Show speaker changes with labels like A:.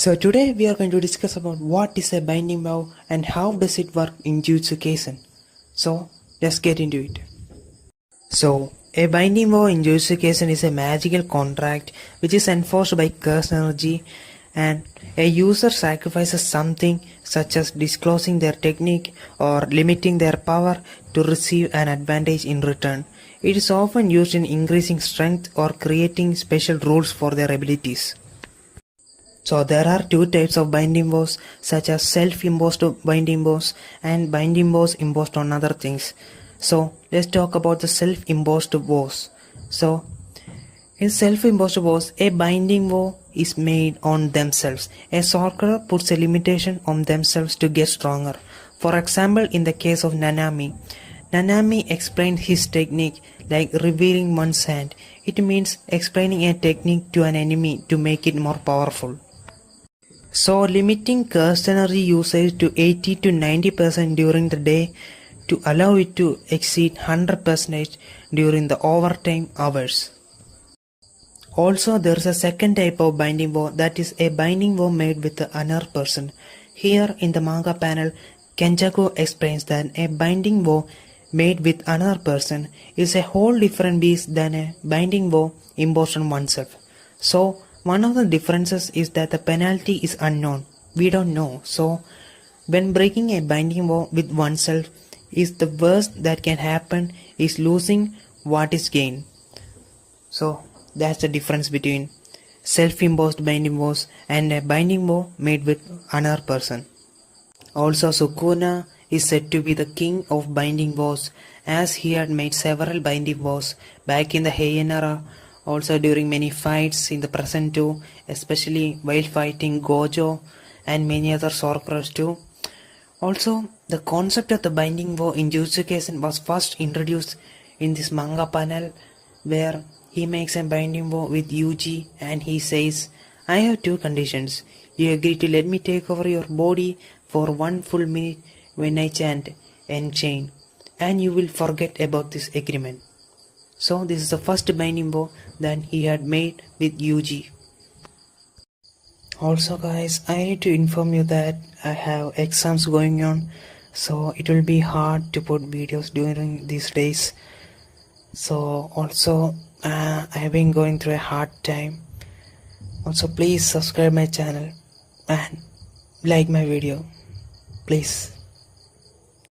A: So today we are going to discuss about what is a binding vow and how does it work in Jujutsu Kaisen. So let's get into it. So a binding vow in Jujutsu Kaisen is a magical contract which is enforced by curse energy, and a user sacrifices something such as disclosing their technique or limiting their power to receive an advantage in return. It is often used in increasing strength or creating special rules for their abilities. So there are two types of binding vows, such as self-imposed binding vows and binding vows imposed on other things. So let's talk about the self-imposed vows. So in self-imposed vows, a binding vow is made on themselves. A sorcerer puts a limitation on themselves to get stronger. For example, in the case of Nanami, Nanami explained his technique like revealing one's hand. It means explaining a technique to an enemy to make it more powerful. So limiting cursed energy usage to 80 to 90% during the day to allow it to exceed 100% during the overtime hours. Also, there is a second type of binding vow, that is a binding vow made with another person. Here in the manga panel, Kenjaku explains that a binding vow made with another person is a whole different beast than a binding vow imposed on oneself. So one of the differences is that the penalty is unknown. We don't know. So when breaking a binding vow with oneself, is the worst that can happen is losing what is gained. So that's the difference between self-imposed binding vows and a binding vow made with another person. Also, Sukuna is said to be the king of binding vows, as he had made several binding vows back in the Heian era, also during many fights in the present too, especially while fighting Gojo and many other sorcerers too. Also, the concept of the binding vow in Jujutsu Kaisen was first introduced in this manga panel, where he makes a binding vow with Yuji and he says, "I have two conditions. You agree to let me take over your body for 1 full minute when I chant Enchain, and you will forget about this agreement." So this is the first binding vow that he had made with Yuji. Also guys, I need to inform you that I have exams going on, so it will be hard to put videos during these days. So also I have been going through a hard time. Also please subscribe my channel and like my video, please.